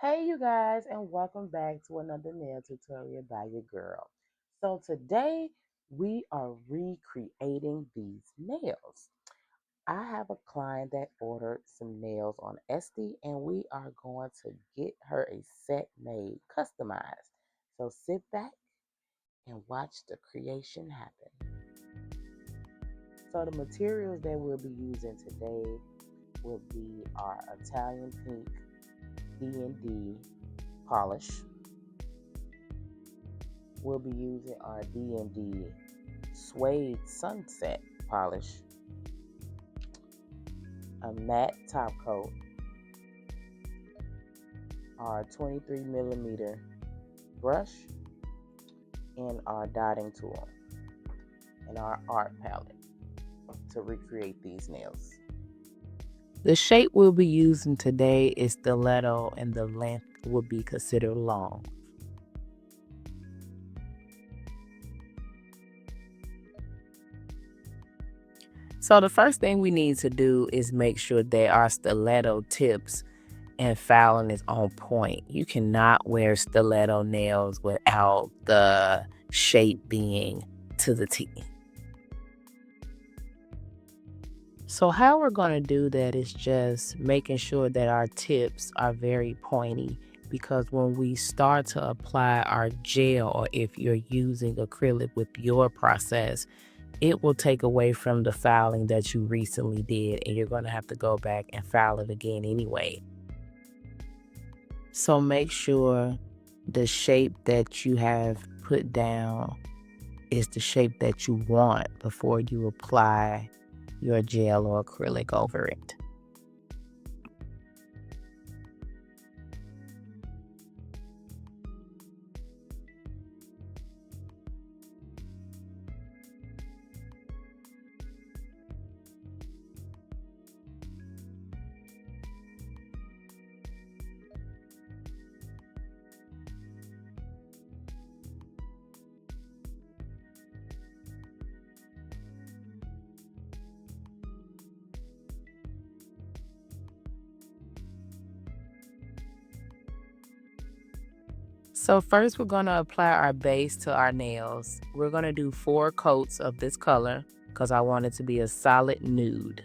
Hey, you guys, and welcome back to another nail tutorial by your girl. So, today we are recreating these nails. I have a client that ordered some nails on Etsy, and we are going to get her a set made, customized. So, sit back and watch the creation happen. So, the materials that we'll be using today will be our Italian pink D&D polish. We'll be using our D&D Suede Sunset polish, a matte top coat, our 23 millimeter brush, and our dotting tool, and our art palette to recreate these nails. The shape we'll be using today is stiletto, and the length will be considered long. So the first thing we need to do is make sure that our stiletto tips and filing is on point. You cannot wear stiletto nails without the shape being to the T. So how we're going to do that is just making sure that our tips are very pointy, because when we start to apply our gel, or if you're using acrylic with your process, it will take away from the filing that you recently did, and you're going to have to go back and file it again anyway. So make sure the shape that you have put down is the shape that you want before you apply your gel or acrylic over it. So first we're going to apply our base to our nails. We're going to do 4 coats of this color because I want it to be a solid nude.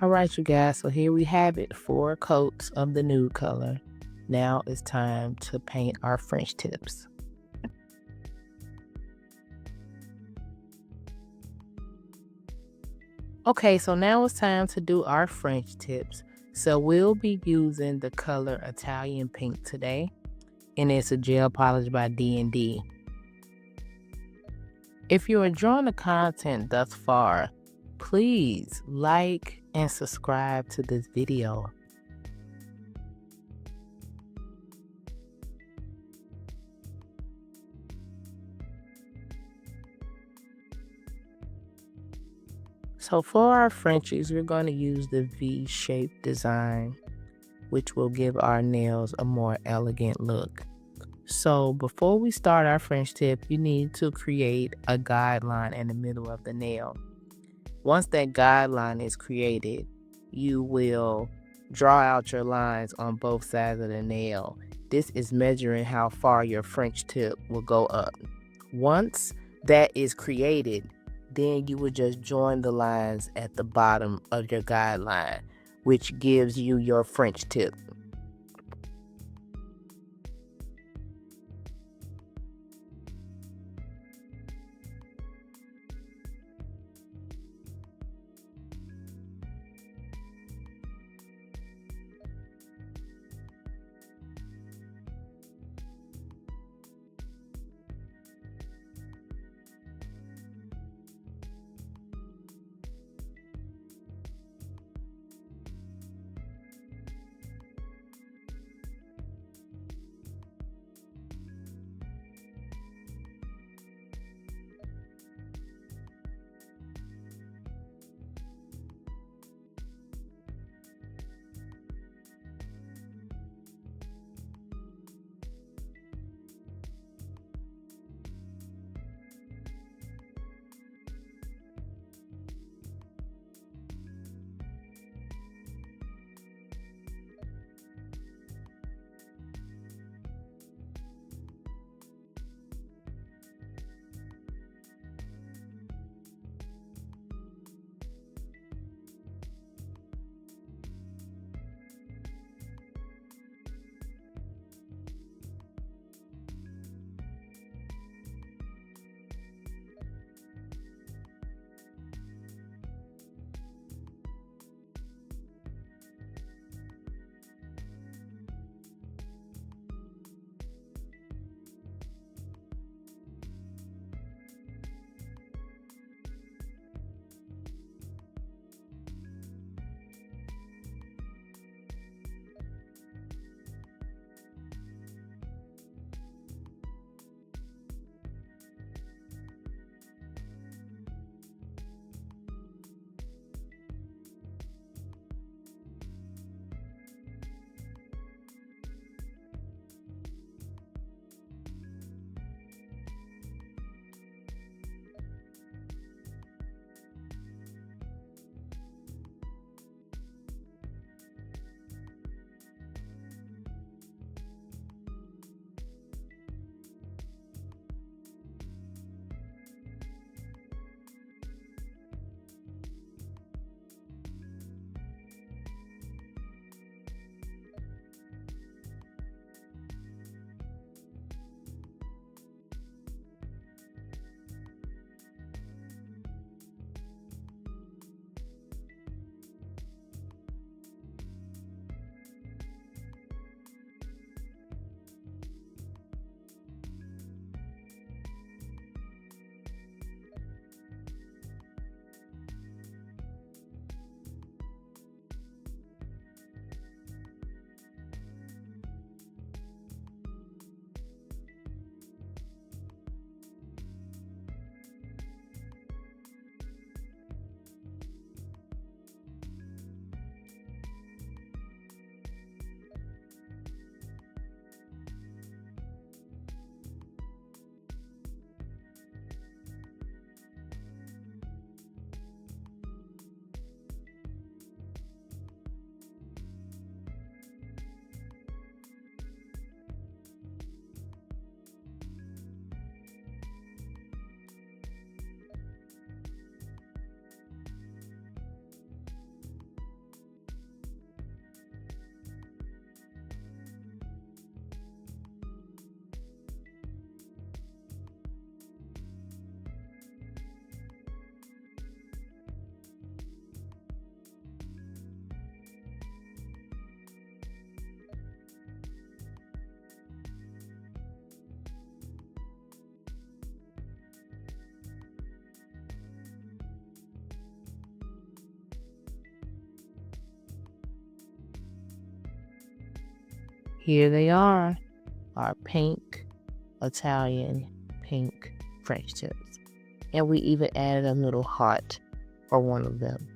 All right, you guys, so here we have it, 4 coats of the nude color. Now it's time to paint our French tips. Okay, so now it's time to do our French tips. So we'll be using the color Italian Pink today, and it's a gel polish by D&D. If you're enjoying the content thus far, please like and subscribe to this video. So for our Frenchies, we're going to use the V-shaped design, which will give our nails a more elegant look. So before we start our French tip, you need to create a guideline in the middle of the nail. Once that guideline is created, you will draw out your lines on both sides of the nail. This is measuring how far your French tip will go up. Once that is created, then you will just join the lines at the bottom of your guideline, which gives you your French tip. here they are, our pink, Italian pink French tips. And we even added a little heart for one of them.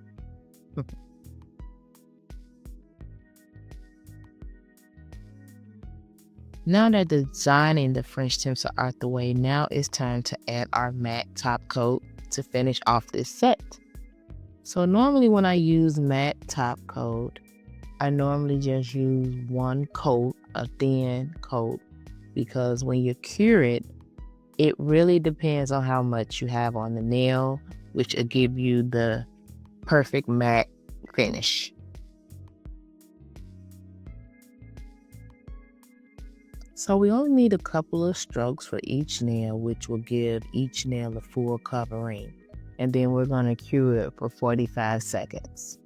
Now that the designing the French tips are out the way, now it's time to add our matte top coat to finish off this set. So normally when I use matte top coat, I normally just use one coat, a thin coat, because when you cure it, it really depends on how much you have on the nail, which will give you the perfect matte finish. So we only need a couple of strokes for each nail, which will give each nail a full covering. And then we're going to cure it for 45 seconds.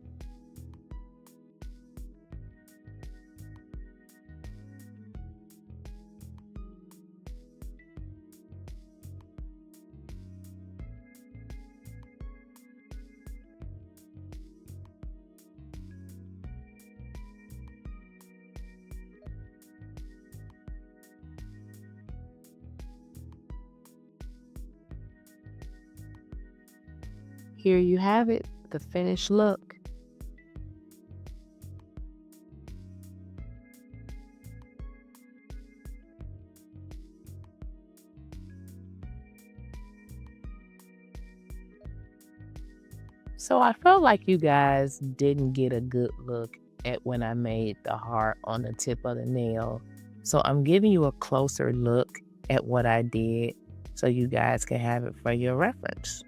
Here you have it, the finished look. So I felt like you guys didn't get a good look at when I made the heart on the tip of the nail. So I'm giving you a closer look at what I did so you guys can have it for your reference.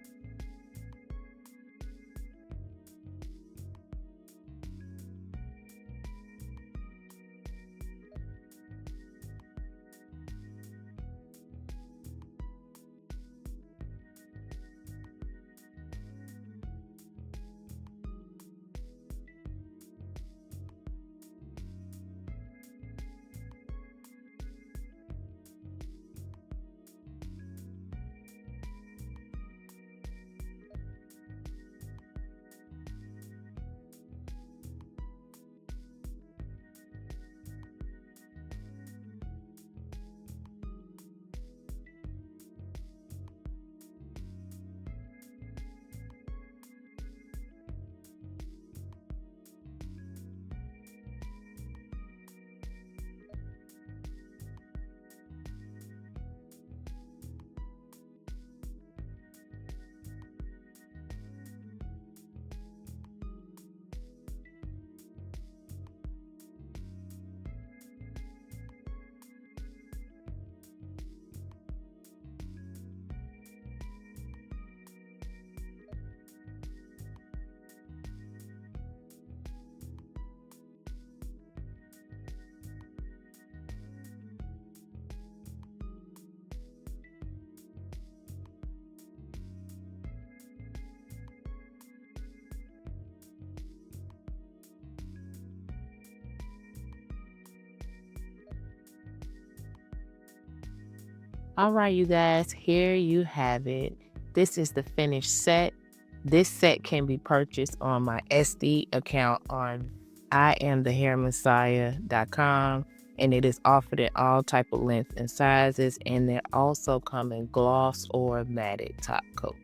All right, you guys, here you have it. This is the finished set. This set can be purchased on my SD account on iamthehairmessiah.com, and it is offered in all type of lengths and sizes, and they also come in gloss or matted top coat.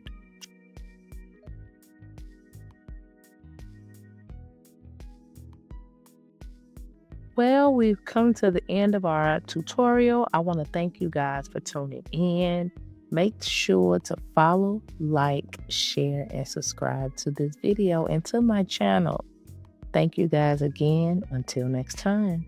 Well, we've come to the end of our tutorial. I want to thank you guys for tuning in. Make sure to follow, like, share, and subscribe to this video and to my channel. Thank you guys again. Until next time.